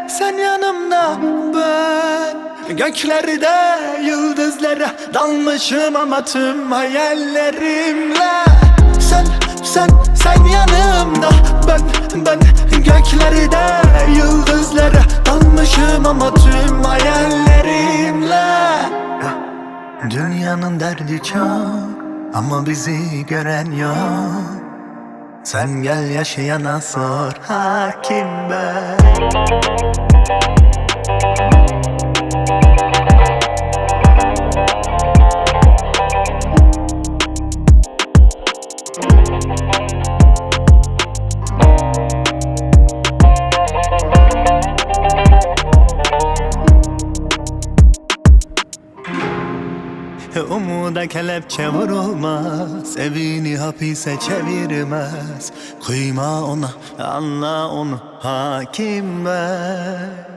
Sen yanımda, ben göklerde yıldızlara dalmışım ama tüm hayallerimle. Sen yanımda, ben göklerde yıldızlara dalmışım ama tüm hayallerimle. Dünyanın derdi çok ama bizi gören yok. Sen gel yaşayana sor, hakim ben. Umuda kelepçe vurulmaz, evini hapise çevirmez. Kıyma ona, anla onu, hakim ben.